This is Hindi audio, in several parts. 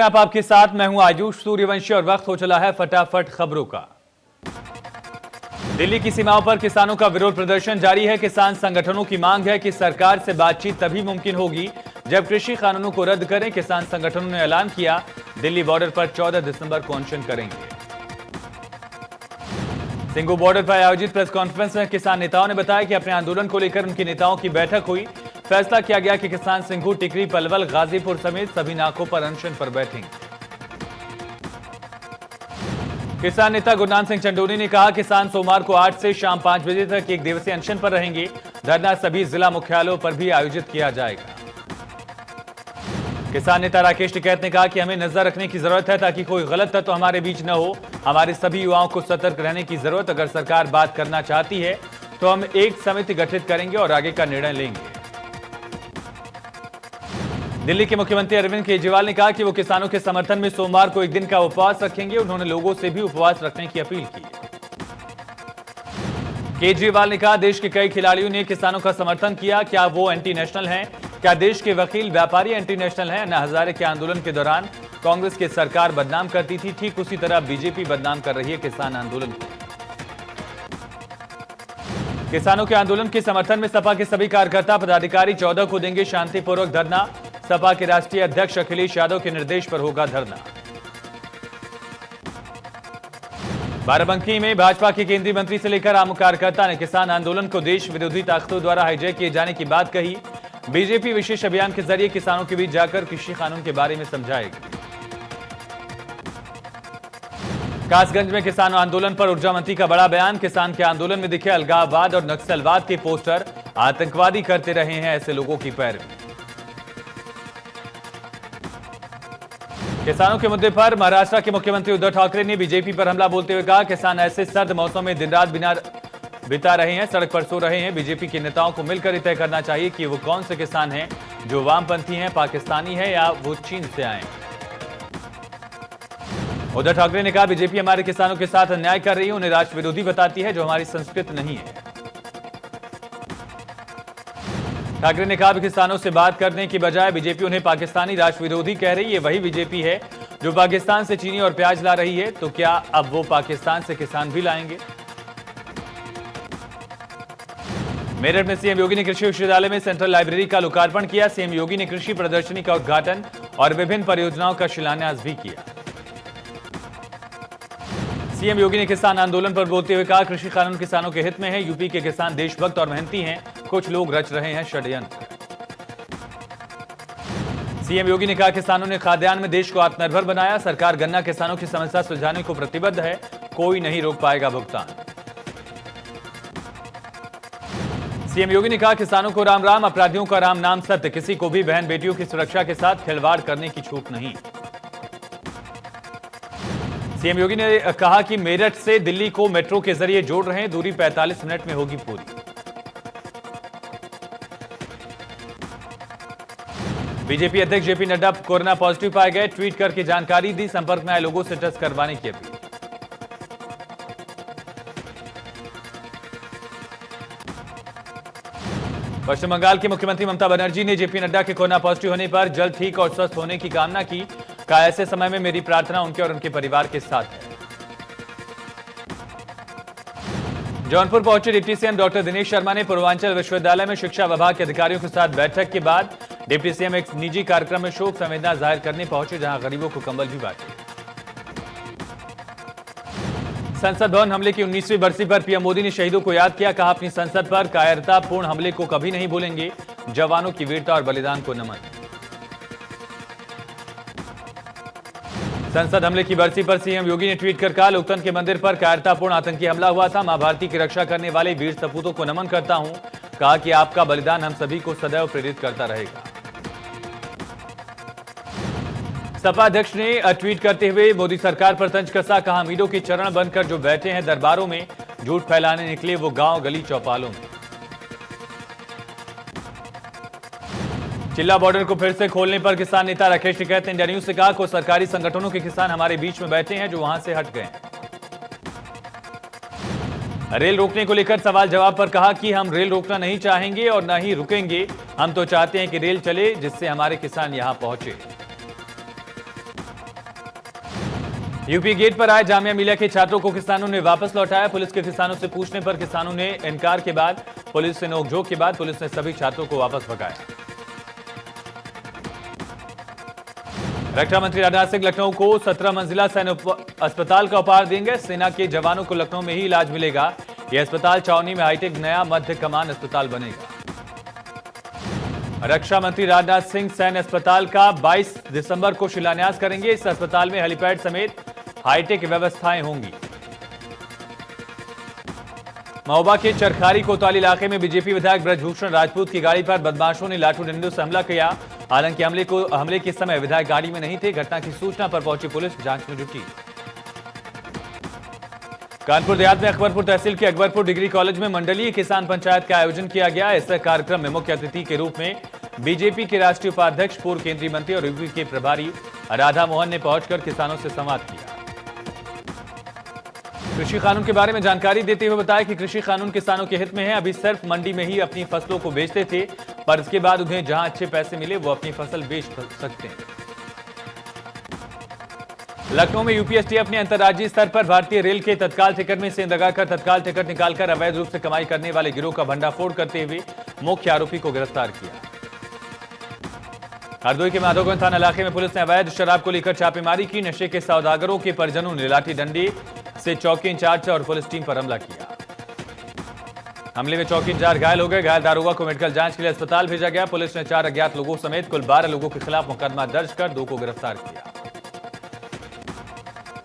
आप आपके साथ मैं हूं आयुष सूर्यवंशी और वक्त हो चला है फटाफट खबरों का। दिल्ली की सीमाओं पर किसानों का विरोध प्रदर्शन जारी है। किसान संगठनों की मांग है कि सरकार से बातचीत तभी मुमकिन होगी जब कृषि कानूनों को रद्द करें। किसान संगठनों ने ऐलान किया दिल्ली बॉर्डर पर 14 दिसंबर को अनशन करेंगे। सिंगू बॉर्डर पर आयोजित प्रेस कॉन्फ्रेंस में किसान नेताओं ने बताया कि अपने आंदोलन को लेकर उनके नेताओं की बैठक हुई। फैसला किया गया कि किसान सिंघू, टिकरी, पलवल, गाजीपुर समेत सभी नाकों पर अनशन पर बैठेंगे। किसान नेता गुरनाम सिंह चंडोनी ने कहा किसान सोमवार को 8 से शाम 5 बजे तक एक दिवसीय अनशन पर रहेंगे। धरना सभी जिला मुख्यालयों पर भी आयोजित किया जाएगा। किसान नेता राकेश टिकैत ने कहा कि हमें नजर रखने की जरूरत है ताकि कोई गलत तत्व हमारे बीच न हो। हमारे सभी युवाओं को सतर्क रहने की जरूरत। अगर सरकार बात करना चाहती है तो हम एक समिति गठित करेंगे और आगे का निर्णय लेंगे। दिल्ली के मुख्यमंत्री अरविंद केजरीवाल ने कहा कि वो किसानों के समर्थन में सोमवार को एक दिन का उपवास रखेंगे। उन्होंने लोगों से भी उपवास रखने की अपील की। केजरीवाल ने कहा देश के कई खिलाड़ियों ने किसानों का समर्थन किया। क्या वो एंटी नेशनल हैं? क्या देश के वकील व्यापारी एंटी नेशनल हैं? अन्ना हजारे के आंदोलन के दौरान कांग्रेस की सरकार बदनाम करती थी, ठीक उसी तरह बीजेपी बदनाम कर रही है किसान आंदोलन को। किसानों के आंदोलन के समर्थन में सपा के सभी कार्यकर्ता पदाधिकारी 14 को देंगे शांतिपूर्वक धरना। सपा के राष्ट्रीय अध्यक्ष अखिलेश यादव के निर्देश पर होगा धरना। बाराबंकी में भाजपा के केंद्रीय मंत्री से लेकर आम कार्यकर्ता ने किसान आंदोलन को देश विरोधी ताकतों द्वारा हाईजैक किए जाने की बात कही। बीजेपी विशेष अभियान के जरिए किसानों के बीच जाकर कृषि कानून के बारे में समझाएगी। कासगंज में किसान आंदोलन पर ऊर्जा मंत्री का बड़ा बयान। किसान के आंदोलन में दिखे अलगाववाद और नक्सलवाद के पोस्टर। आतंकवादी करते रहे हैं ऐसे लोगों की पैरवी। किसानों के मुद्दे पर महाराष्ट्र के मुख्यमंत्री उद्धव ठाकरे ने बीजेपी पर हमला बोलते हुए कहा किसान ऐसे सर्द मौसम में दिन रात बिता रहे हैं, सड़क पर सो रहे हैं। बीजेपी के नेताओं को मिलकर तय करना चाहिए कि वो कौन से किसान हैं जो वामपंथी हैं, पाकिस्तानी हैं या वो चीन से आए। उद्धव ठाकरे ने कहा बीजेपी हमारे किसानों के साथ अन्याय कर रही है, उन्हें राष्ट्र विरोधी बताती है जो हमारी संस्कृति नहीं है। ठाकरे ने कहा किसानों से बात करने की बजाय बीजेपी उन्हें पाकिस्तानी राष्ट्र विरोधी कह रही है। वही बीजेपी है जो पाकिस्तान से चीनी और प्याज ला रही है, तो क्या अब वो पाकिस्तान से किसान भी लाएंगे? मेरठ में सीएम योगी ने कृषि विश्वविद्यालय में सेंट्रल लाइब्रेरी का लोकार्पण किया। सीएम योगी ने कृषि प्रदर्शनी का उद्घाटन और विभिन्न परियोजनाओं का शिलान्यास भी किया। सीएम योगी ने किसान आंदोलन पर बोलते हुए कहा कृषि कानून किसानों के हित में है। यूपी के किसान देशभक्त और मेहनती हैं, कुछ लोग रच रहे हैं षड्यंत्र। सीएम योगी ने कहा किसानों ने खाद्यान्न में देश को आत्मनिर्भर बनाया। सरकार गन्ना किसानों की समस्या सुलझाने को प्रतिबद्ध है, कोई नहीं रोक पाएगा भुगतान। सीएम योगी ने कहा किसानों को राम राम, अपराधियों का राम नाम सत्य। किसी को भी बहन बेटियों की सुरक्षा के साथ खिलवाड़ करने की छूट नहीं। सीएम योगी ने कहा कि मेरठ से दिल्ली को मेट्रो के जरिए जोड़ रहे हैं, दूरी 45 मिनट में होगी पूरी। बीजेपी अध्यक्ष जेपी नड्डा कोरोना पॉजिटिव पाए गए, ट्वीट करके जानकारी दी। संपर्क में आए लोगों से टेस्ट करवाने की अपील। पश्चिम बंगाल की मुख्यमंत्री ममता बनर्जी ने जेपी नड्डा के कोरोना पॉजिटिव होने पर जल्द ठीक और स्वस्थ होने की कामना की। कहा ऐसे समय में मेरी प्रार्थना उनके और उनके परिवार के साथ है। जौनपुर पहुंचे deputy CM doctor Dinesh Sharma ने पूर्वांचल विश्वविद्यालय में शिक्षा विभाग के अधिकारियों के साथ बैठक के बाद डिप्टी सीएम एक निजी कार्यक्रम में शोक संवेदना जाहिर करने पहुंचे, जहां गरीबों को कंबल भी बांटे। संसद भवन हमले की 19वीं बरसी पर पीएम मोदी ने शहीदों को याद किया। कहा अपनी संसद पर कायरतापूर्ण हमले को कभी नहीं भूलेंगे, जवानों की वीरता और बलिदान को नमन। संसद हमले की बरसी पर सीएम योगी ने ट्वीट कर कहा लोकतंत्र के मंदिर पर कायरतापूर्ण आतंकी हमला हुआ था। मां भारती की रक्षा करने वाले वीर सपूतों को नमन करता हूं। कहा कि आपका बलिदान हम सभी को सदैव प्रेरित करता रहेगा। सपा अध्यक्ष ने ट्वीट करते हुए मोदी सरकार पर तंज कसा। कहा अमीरों के चरण बनकर जो बैठे हैं दरबारों में, झूठ फैलाने निकले वो गांव गली चौपालों में। चिल्ला बॉर्डर को फिर से खोलने पर किसान नेता राकेश टिकैत ने इंडिया न्यूज से कहा कुछ सरकारी संगठनों के किसान हमारे बीच में बैठे हैं जो वहां से हट गए। रेल रोकने को लेकर सवाल जवाब पर कहा कि हम रेल रोकना नहीं चाहेंगे और न ही रुकेंगे। हम तो चाहते हैं कि रेल चले जिससे हमारे किसान यहां पहुंचे। यूपी गेट पर आए जामिया मिलिया के छात्रों को किसानों ने वापस लौटाया। पुलिस के किसानों से पूछने पर किसानों ने इनकार के बाद पुलिस से नोकझोंक के बाद पुलिस ने सभी छात्रों को वापस भगाया। रक्षा मंत्री राजनाथ सिंह लखनऊ को 17 मंजिला सैन्य अस्पताल का उपहार देंगे। सेना के जवानों को लखनऊ में ही इलाज मिलेगा। यह अस्पताल छावनी में हाईटेक नया मध्य कमान अस्पताल बनेगा। रक्षा मंत्री राजनाथ सिंह सैन्य अस्पताल का 22 दिसंबर को शिलान्यास करेंगे। इस अस्पताल में हेलीपैड समेत हाईटेक व्यवस्थाएं होंगी। महोबा के चरखारी कोतवाली इलाके में बीजेपी विधायक ब्रजभूषण राजपूत की गाड़ी पर बदमाशों ने लाठू डंडों से हमला किया। हालांकि हमले के समय विधायक गाड़ी में नहीं थे। घटना की सूचना पर पहुंची पुलिस जांच में जुटी। कानपुर देहात में अकबरपुर तहसील के अकबरपुर डिग्री कॉलेज में मंडलीय किसान पंचायत का आयोजन किया गया। इस कार्यक्रम में मुख्य अतिथि के रूप में बीजेपी के राष्ट्रीय उपाध्यक्ष, पूर्व केंद्रीय मंत्री और यूपी के प्रभारी राधा मोहन ने पहुंचकर किसानों से संवाद किया। कृषि कानून के बारे में जानकारी देते हुए बताया कि कृषि कानून किसानों के हित में है। अभी सिर्फ मंडी में ही अपनी फसलों को बेचते थे, पर इसके बाद उन्हें जहां अच्छे पैसे मिले वो अपनी फसल बेच सकते हैं। लखनऊ में यूपीएसटीएफ ने अंतर्राज्यीय स्तर पर भारतीय रेल के तत्काल टिकट में सेंध लगाकर तत्काल टिकट निकालकर अवैध रूप से कमाई करने वाले गिरोह का भंडाफोड़ करते हुए मुख्य आरोपी को गिरफ्तार किया। हरदोई के माधोगंज थाना इलाके में पुलिस ने अवैध शराब को लेकर छापेमारी की। नशे के सौदागरों के परिजनों ने लाठी डंडे से चौकी इंचार्ज और पुलिस टीम पर हमला किया। हमले में चौकी इंचार्ज घायल हो गए। घायल दारोगा को मेडिकल जांच के लिए अस्पताल भेजा गया। पुलिस ने 4 अज्ञात लोगों समेत कुल 12 लोगों के खिलाफ मुकदमा दर्ज कर 2 को गिरफ्तार किया।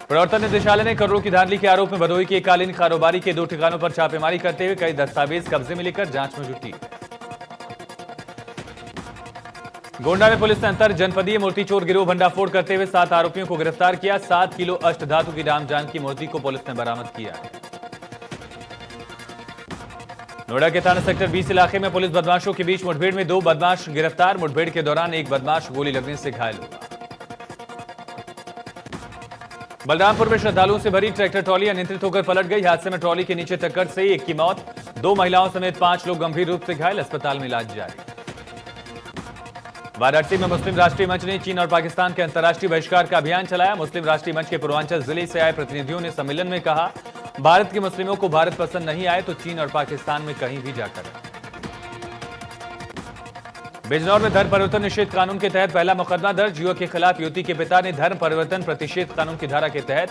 प्रवर्तन निदेशालय ने करोड़ों की धांधली के आरोप में भदोही के कालीन कारोबारी के 2 ठिकानों पर छापेमारी करते हुए कई दस्तावेज कब्जे में लेकर जांच में जुटी। गोंडा में पुलिस ने अंतर जनपदीय मूर्ति चोर गिरोह भंडाफोड़ करते हुए 7 आरोपियों को गिरफ्तार किया। 7 किलो अष्टधातु की राम जानकी मूर्ति को पुलिस ने बरामद किया है। नोएडा के थाना सेक्टर 20 इलाके में पुलिस बदमाशों के बीच मुठभेड़ में 2 बदमाश गिरफ्तार। मुठभेड़ के दौरान एक बदमाश गोली लगने से घायल हुआ। बलरामपुर में श्रद्धालुओं से भरी ट्रैक्टर ट्रॉली अनियंत्रित होकर पलट गई। हादसे में ट्रॉली के नीचे टक्कर से एक की मौत, 2 महिलाओं समेत 5 लोग गंभीर रूप से घायल, अस्पताल में इलाज जारी। वाराणसी में मुस्लिम राष्ट्रीय मंच ने चीन और पाकिस्तान के अंतर्राष्ट्रीय बहिष्कार का अभियान चलाया। मुस्लिम राष्ट्रीय मंच के पूर्वांचल जिले से आए प्रतिनिधियों ने सम्मेलन में कहा, भारत के मुस्लिमों को भारत पसंद नहीं आए तो चीन और पाकिस्तान में कहीं भी जाकर। बिजनौर में धर्म परिवर्तन निषेध कानून के तहत पहला मुकदमा दर्ज। युवक के खिलाफ युवती के पिता ने धर्म परिवर्तन प्रतिषेध कानून की धारा के तहत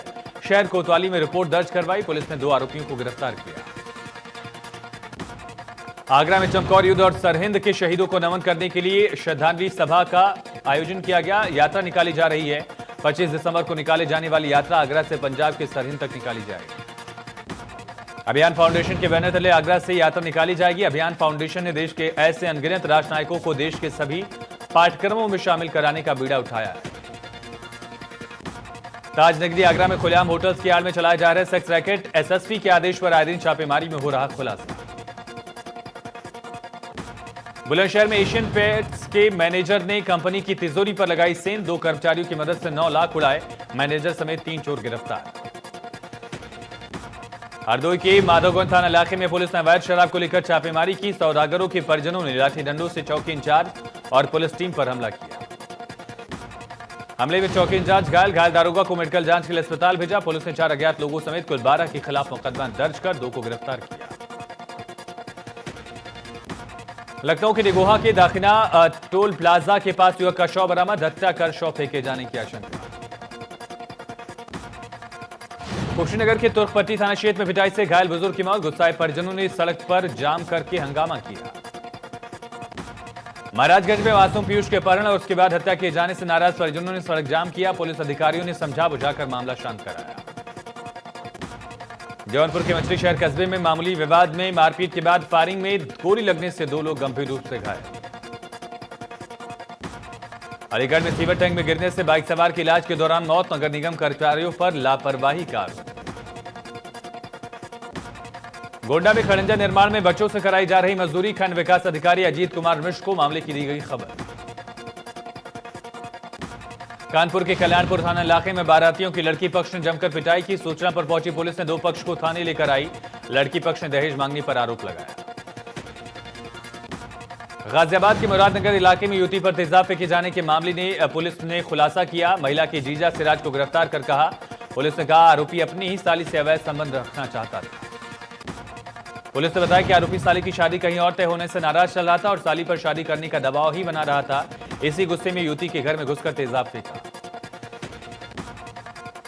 शहर कोतवाली में रिपोर्ट दर्ज करवाई। पुलिस ने 2 आरोपियों को गिरफ्तार किया। आगरा में चमकौर युद्ध और सरहिंद के शहीदों को नमन करने के लिए श्रद्धांजलि सभा का आयोजन किया गया। यात्रा निकाली जा रही है। 25 दिसंबर को निकाले जाने वाली यात्रा आगरा से पंजाब के सरहिंद तक निकाली जाएगी। अभियान फाउंडेशन के बैनर तले आगरा से यात्रा निकाली जाएगी। अभियान फाउंडेशन ने देश के ऐसे अनगिनत राष्ट्रनायकों को देश के सभी पाठ्यक्रमों में शामिल कराने का बीड़ा उठाया है। ताजनगरी आगरा में खुलेआम होटल्स की आड़ में चलाए जा रहे सेक्स रैकेट, एसएसपी के आदेश पर आए दिन छापेमारी में हो रहा खुलासा। बुलंदशहर में एशियन पेंट्स के मैनेजर ने कंपनी की तिजोरी पर लगाई सेंध। 2 कर्मचारियों की मदद से 9 लाख उड़ाए। मैनेजर समेत 3 चोर गिरफ्तार। हरदोई के माधोगंज थाना इलाके में पुलिस ने अवैध शराब को लेकर छापेमारी की। सौदागरों के परिजनों ने लाठी डंडों से चौकी इंचार्ज और पुलिस टीम पर हमला किया। हमले में चौकी इंचार्ज घायल दारोगा को मेडिकल जांच के लिए अस्पताल भेजा। पुलिस ने 4 अज्ञात लोगों समेत कुल 12 के खिलाफ मुकदमा दर्ज कर 2 को गिरफ्तार किया। लखनऊ के निगोहा के दाखिना टोल प्लाजा के पास युवक का शव बरामद। हत्या कर शव फेंके जाने की आशंका। कुशीनगर के तुर्कपट्टी थाना क्षेत्र में पिटाई से घायल बुजुर्ग की मौत। गुस्साए परिजनों ने सड़क पर जाम करके हंगामा किया। महाराजगंज में मासूम पीयूष के अपहरण और उसके बाद हत्या किए जाने से नाराज परिजनों ने सड़क जाम किया। पुलिस अधिकारियों ने समझा बुझाकर मामला शांत कराया। जौनपुर के मछली शहर कस्बे में मामूली विवाद में मारपीट के बाद फायरिंग में गोली लगने से 2 लोग गंभीर रूप से घायल। अलीगढ़ में सीवर टैंक में गिरने से बाइक सवार की इलाज के दौरान मौत। नगर निगम कर्मचारियों पर लापरवाही का आरोप। गोंडा में खड़ंजा निर्माण में बच्चों से कराई जा रही मजदूरी। खंड विकास अधिकारी अजीत कुमार मिश्र को मामले की दी गई खबर। कानपुर के कल्याणपुर थाना इलाके में बारातियों की लड़की पक्ष ने जमकर पिटाई की। सूचना पर पहुंची पुलिस ने 2 पक्ष को थाने लेकर आई। लड़की पक्ष ने दहेज मांगने पर आरोप लगाया। गाजियाबाद के मुरादनगर इलाके में युवती पर तेजाब फेंके जाने के मामले में पुलिस ने खुलासा किया। महिला के जीजा सिराज को गिरफ्तार कर कहा, पुलिस ने कहा आरोपी अपनी ही साली से अवैध संबंध रखना चाहता था। पुलिस ने बताया कि आरोपी साली की शादी कहीं और तय होने से नाराज चल रहा था और साली पर शादी करने का दबाव ही बना रहा था। इसी गुस्से में युवती के घर में घुसकर तेजाब फेंका।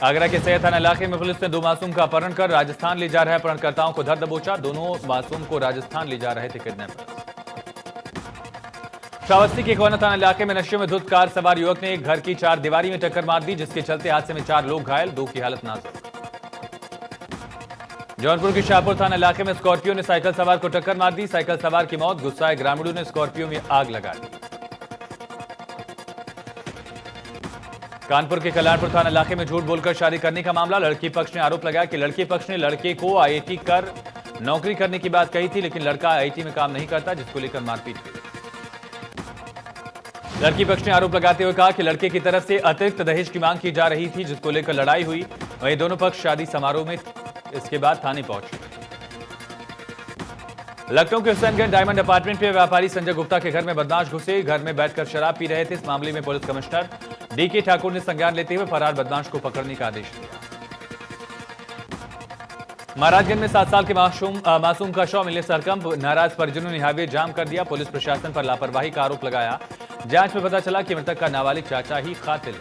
आगरा के सैयद थाना इलाके में पुलिस ने 2 मासूम का अपहरण कर राजस्थान ले जा रहे अपहरणकर्ताओं को धर दबोचा। दोनों मासूम को राजस्थान ले जा रहे थे किडनैपर्स। श्रावस्ती के कोना थाना इलाके में नशे में धुत कार सवार युवक ने एक घर की 4 दीवारी में टक्कर मार दी, जिसके चलते हादसे में 4 लोग घायल, 2 की हालत नाजुक। जौनपुर के शाहपुर थाना इलाके में स्कॉर्पियो ने साइकिल सवार को टक्कर मार दी। साइकिल सवार की मौत। गुस्साए ग्रामीणों ने स्कॉर्पियो में आग लगा दी। कानपुर के कल्याणपुर थाना इलाके में झूठ बोलकर शादी करने का मामला। लड़की पक्ष ने आरोप लगाया कि लड़के पक्ष ने लड़के को आईआईटी कर नौकरी करने की बात कही थी, लेकिन लड़का आईआईटी में काम नहीं करता, जिसको लेकर मारपीट हुई। लड़की पक्ष ने आरोप लगाते हुए कहा कि लड़के की तरफ से अतिरिक्त दहेज की मांग की जा रही थी, जिसको लेकर लड़ाई हुई। वहीं दोनों पक्ष शादी समारोह में इसके बाद थाने पहुंचे। लखनऊ के हुसैनगंज डायमंड अपार्टमेंट में व्यापारी संजय गुप्ता के घर में बदमाश घुसे। घर में बैठकर शराब पी रहे थे। इस मामले में पुलिस कमिश्नर डीके ठाकुर ने संज्ञान लेते हुए फरार बदमाश को पकड़ने का आदेश दिया। महाराजगंज में 7 साल के मासूम का शव मिलने से हड़कंप। नाराज परिजनों ने हाईवे जाम कर दिया। पुलिस प्रशासन पर लापरवाही का आरोप लगाया। जांच में पता चला कि मृतक का नाबालिग चाचा ही कातिल है।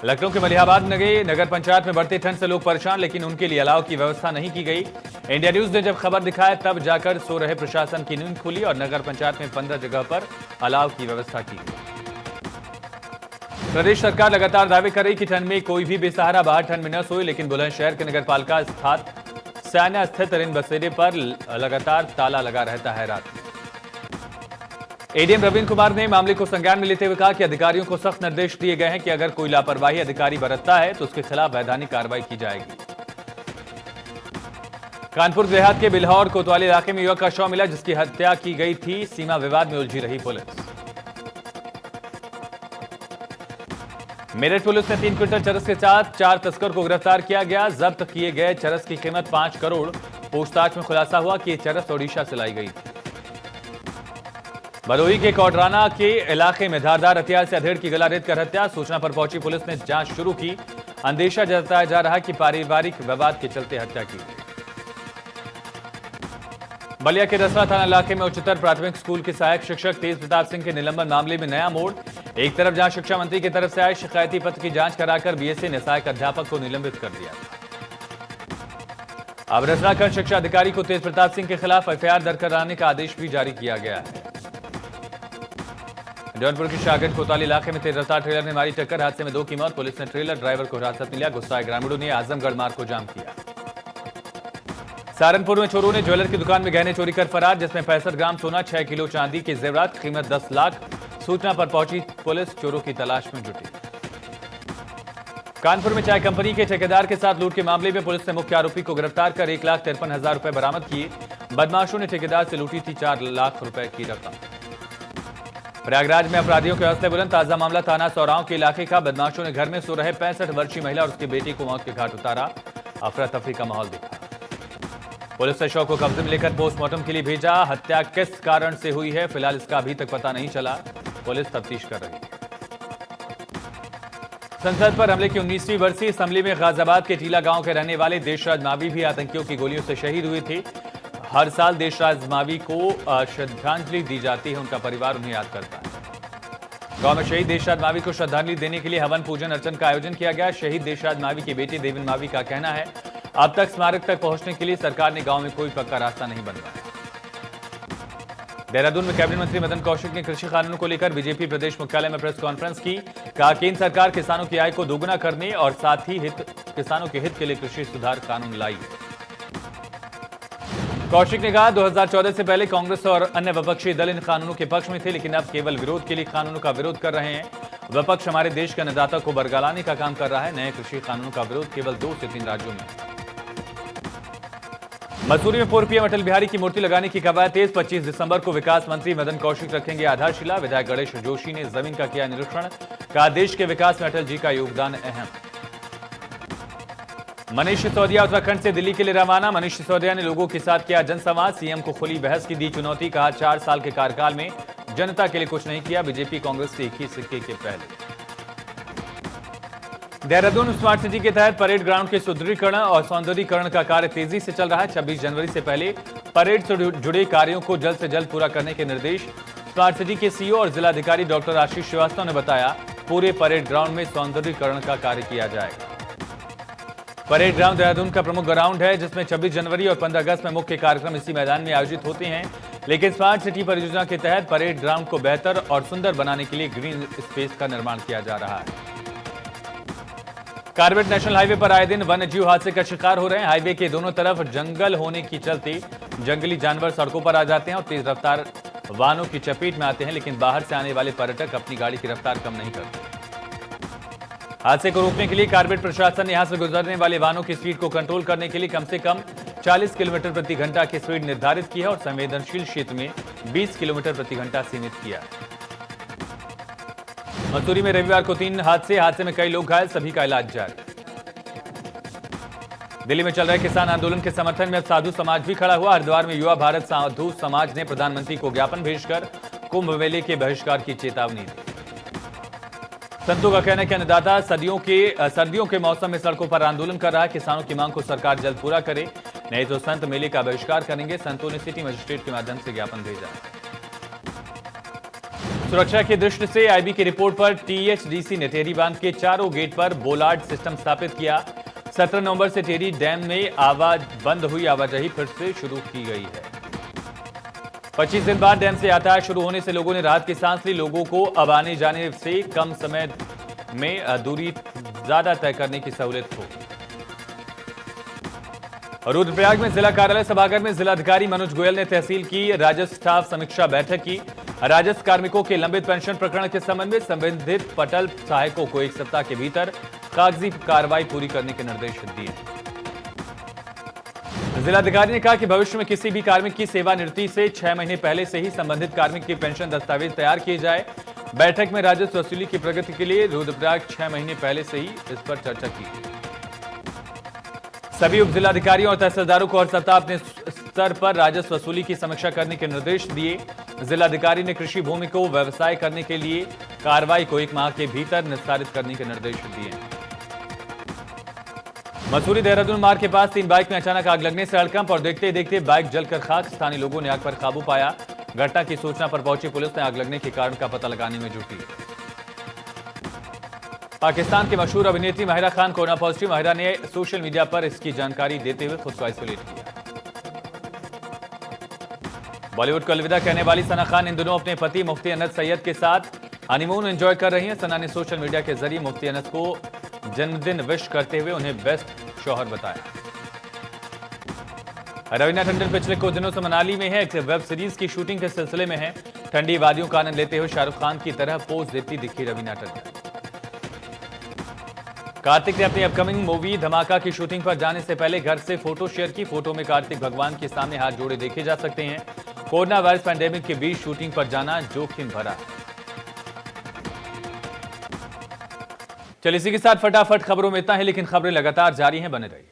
लखनऊ के मलिहाबाद नगर पंचायत में बढ़ते ठंड से लोग परेशान, लेकिन उनके लिए अलाव की व्यवस्था नहीं की गई। इंडिया न्यूज ने जब खबर दिखाया तब जाकर सो रहे प्रशासन की नींद खुली और नगर पंचायत में 15 जगह पर अलाव की व्यवस्था की गई। प्रदेश सरकार लगातार दावे कर रही कि ठंड में कोई भी बेसहारा बाहर ठंड में न सोए, लेकिन बुलंदशहर के नगर पालिका सैन्य स्थित रेन बसेरे पर लगातार ताला लगा रहता है रात में। एडीएम रविंद्र कुमार ने मामले को संज्ञान में लेते हुए कहा कि अधिकारियों को सख्त निर्देश दिए गए हैं कि अगर कोई लापरवाही अधिकारी बरतता है तो उसके खिलाफ वैधानिक कार्रवाई की जाएगी। कानपुर देहात के बिल्हौर कोतवाली इलाके में युवक का शव मिला, जिसकी हत्या की गई थी। सीमा विवाद में उलझी रही पुलिस। मेरठ पुलिस ने 3 क्विंटल चरस के साथ 4 तस्कर को गिरफ्तार किया गया। जब्त किए गए चरस की कीमत 5 करोड़। पूछताछ में खुलासा हुआ कि चरस ओडिशा से लाई गई थी। भदोही के कोडराना के इलाके में धारदार हथियार से अधेड़ की गला रेत कर हत्या। सूचना पर पहुंची पुलिस ने जांच शुरू की। अंदेशा जताया जा रहा है कि पारिवारिक विवाद के चलते हत्या की गई। बलिया के रसला थाना इलाके में उच्चतर प्राथमिक स्कूल के सहायक शिक्षक तेज प्रताप सिंह के निलंबन मामले में नया मोड़। एक तरफ जहां शिक्षा मंत्री की तरफ से आए शिकायती पत्र की जांच कराकर बीएससी ने सहायक अध्यापक को निलंबित कर दिया। अब रचनाखंड शिक्षा अधिकारी को तेज प्रताप सिंह के खिलाफ एफआईआर दर्ज कराने का आदेश भी जारी किया गया है। जौनपुर के शाहगंज कोतवाली इलाके में तेज रफ्तार ट्रेलर ने मारी टक्कर। हादसे में 2 की मौत। पुलिस ने ट्रेलर ड्राइवर को हिरासत में लिया। गुस्साए ग्रामीणों ने आजमगढ़ मार्ग को जाम किया। सहारनपुर में चोरों ने ज्वेलर की दुकान में गहने चोरी कर फरार, जिसमें 65 ग्राम सोना, 6 किलो चांदी के जेवरात, कीमत 10 लाख। सूचना पर पहुंची पुलिस चोरों की तलाश में जुटी। कानपुर में चाय कंपनी के ठेकेदार के साथ लूट के मामले में पुलिस ने मुख्य आरोपी को गिरफ्तार कर 1,53,000 रुपए बरामद किए। बदमाशों ने ठेकेदार से लूटी थी 4 लाख रुपए की रकम। प्रयागराज में अपराधियों के हौसले बुलंद। ताजा मामला थाना सौराव के इलाके का। बदमाशों ने घर में सो रहे 65 वर्षीय महिला और उसकी बेटी को मौत के घाट उतारा। अफरा तफरी का माहौल दिखा। पुलिस ने शव को कब्जे में लेकर पोस्टमार्टम के लिए भेजा। हत्या किस कारण से हुई है फिलहाल इसका अभी तक पता नहीं चला। पुलिस तफ्तीश कर रही है। संसद पर हमले की 19वीं बरसी। असेंबली में गाजियाबाद के टीला गांव के रहने वाले देशराज मावी भी आतंकियों की गोलियों से शहीद हुए थे। हर साल देशराज मावी को श्रद्धांजलि दी जाती है। उनका परिवार उन्हें याद करता है। गांव में शहीद देशराज मावी को श्रद्धांजलि देने के लिए हवन पूजन अर्चन का आयोजन किया गया। शहीद देशराज मावी के बेटे देवेंद्र मावी का कहना है अब तक स्मारक तक पहुंचने के लिए सरकार ने गांव में कोई पक्का रास्ता नहीं बनवाया। देहरादून में कैबिनेट मंत्री मदन कौशिक ने कृषि कानूनों को लेकर बीजेपी प्रदेश मुख्यालय में प्रेस कॉन्फ्रेंस की। कहा केंद्र सरकार किसानों की आय को दोगुना करने और साथ ही किसानों के हित के लिए कृषि सुधार कानून लाई। कौशिक ने कहा 2014 से पहले कांग्रेस और अन्य विपक्षी दल इन कानूनों के पक्ष में थे, लेकिन अब केवल विरोध के लिए कानूनों का विरोध कर रहे हैं। विपक्ष हमारे देश के अन्नदाता को बरगलाने का काम कर रहा है। नए कृषि कानूनों का विरोध केवल 2 से 3 राज्यों में। मसूरी में पूर्व पीएम अटल बिहारी की मूर्ति लगाने की कवायद तेज। 25 दिसंबर को विकास मंत्री मदन कौशिक रखेंगे आधारशिला। विधायक गणेश जोशी ने जमीन का किया निरीक्षण। कहा देश के विकास में अटल जी का योगदान अहम। मनीष सिसोदिया उत्तराखंड से दिल्ली के लिए रवाना। मनीष सिसोदिया ने लोगों के साथ किया जनसंवाद। सीएम को खुली बहस की दी चुनौती। कहा 4 साल के कार्यकाल में जनता के लिए कुछ नहीं किया। बीजेपी कांग्रेस से एक ही सिक्के के पहले। देहरादून स्मार्ट सिटी के तहत परेड ग्राउंड के सुदृढ़ीकरण और सौंदर्यीकरण का कार्य तेजी से चल रहा है। 26 जनवरी से पहले परेड से जुड़े कार्यों को जल्द से जल्द पूरा करने के निर्देश स्मार्ट सिटी के सीईओ और जिलाधिकारी डॉक्टर आशीष श्रीवास्तव ने बताया। पूरे परेड ग्राउंड में सौंदर्यीकरण का कार्य किया जाएगा। परेड ग्राउंड देहरादून का प्रमुख ग्राउंड है, जिसमें 26 जनवरी और 15 अगस्त में मुख्य कार्यक्रम इसी मैदान में आयोजित होते हैं। लेकिन स्मार्ट सिटी परियोजना के तहत परेड ग्राउंड को बेहतर और सुंदर बनाने के लिए ग्रीन स्पेस का निर्माण किया जा रहा है। कार्बेट नेशनल हाईवे पर आए दिन वन्य जीव हादसे का शिकार हो रहे हैं। हाईवे के दोनों तरफ जंगल होने की चलते जंगली जानवर सड़कों पर आ जाते हैं और तेज रफ्तार वाहनों की चपेट में आते हैं, लेकिन बाहर से आने वाले पर्यटक अपनी गाड़ी की रफ्तार कम नहीं करते। हादसे को रोकने के लिए कार्बेट प्रशासन ने यहां से गुजरने वाले वाहनों की स्पीड को कंट्रोल करने के लिए कम से कम 40 किलोमीटर प्रति घंटा की स्पीड निर्धारित की है और संवेदनशील क्षेत्र में 20 किलोमीटर प्रति घंटा सीमित किया। मसूरी में रविवार को 3 हादसे में कई लोग घायल, सभी का इलाज जारी। दिल्ली में चल रहे किसान आंदोलन के समर्थन में अब साधु समाज भी खड़ा हुआ। हरिद्वार में युवा भारत साधु समाज ने प्रधानमंत्री को ज्ञापन भेजकर कुंभ मेले के बहिष्कार की चेतावनी दी। संतों का कहना है कि अन्नदाता सर्दियों के मौसम में सड़कों पर आंदोलन कर रहा है। किसानों की मांग को सरकार जल्द पूरा करे, नहीं तो संत मेले का बहिष्कार करेंगे। संतों ने सिटी मजिस्ट्रेट के माध्यम से ज्ञापन भेजा। सुरक्षा की दृष्टि से आईबी की रिपोर्ट पर टीएचडीसी ने टेहरी बांध के चारों गेट पर बोलार्ड सिस्टम स्थापित किया। 17 नवंबर से टेहरी डैम में बंद हुई आवाजाही फिर से शुरू की गई है। 25 दिन बाद डैम से यातायात शुरू होने से लोगों ने राहत की सांस ली। लोगों को अब आने जाने से कम समय में दूरी ज्यादा तय करने की सहूलियत हो। रुद्रप्रयाग में जिला कार्यालय सभागार में जिलाधिकारी मनोज गोयल ने तहसील की राजस्व स्टाफ समीक्षा बैठक की। राजस्व कार्मिकों के लंबित पेंशन प्रकरण के संबंध में संबंधित पटल सहायकों को 1 सप्ताह के भीतर कागजी कार्रवाई पूरी करने के निर्देश दिए। जिलाधिकारी ने कहा कि भविष्य में किसी भी कार्मिक की सेवानिवृत्ति से 6 महीने पहले से ही संबंधित कार्मिक की पेंशन दस्तावेज तैयार किए जाए। बैठक में राजस्व वसूली की प्रगति के लिए रुद्रप्रयाग 6 महीने पहले से ही इस पर चर्चा की। सभी उप जिलाधिकारियों और तहसीलदारों को हर सप्ताह अपने स्तर पर राजस्व वसूली की समीक्षा करने के निर्देश दिए। जिलाधिकारी ने कृषि भूमि को व्यवसाय करने के लिए कार्रवाई को 1 माह के भीतर निस्तारित करने के निर्देश दिए। मसूरी देहरादून मार्ग के पास 3 बाइक में अचानक आग लगने से हड़कंप और देखते ही देखते बाइक जलकर खाक। स्थानीय लोगों ने आग पर काबू पाया। घटना की सूचना पर पहुंची पुलिस ने आग लगने के कारण का पता लगाने में जुटी। पाकिस्तान की मशहूर अभिनेत्री माहिरा खान कोरोना पॉजिटिव। माहिरा ने सोशल मीडिया पर इसकी जानकारी देते हुए खुद को आइसोलेट किया। बॉलीवुड को अलविदा कहने वाली सना खान इन दिनों अपने पति मुफ्ती अनस सैयद के साथ हनीमून एंजॉय कर रही हैं। सना ने सोशल मीडिया के जरिए मुफ्ती अनस को जन्मदिन विश करते हुए उन्हें बेस्ट शौहर बताया। रवीना टंडन पिछले कुछ दिनों से मनाली में है, एक वेब सीरीज की शूटिंग के सिलसिले में है। ठंडी वादियों का आनंद लेते हुए शाहरुख खान की तरह पोज देती दिखी रवीना टंडन। कार्तिक ने अपनी अपकमिंग मूवी धमाका की शूटिंग पर जाने से पहले घर से फोटो शेयर की। फोटो में कार्तिक भगवान के सामने हाथ जोड़े देखे जा सकते हैं। कोरोना वायरस पैंडेमिक के बीच शूटिंग पर जाना जोखिम भरा। चलिए इसी के साथ फटाफट खबरों में इतना है, लेकिन खबरें लगातार जारी हैं, बने रहिए।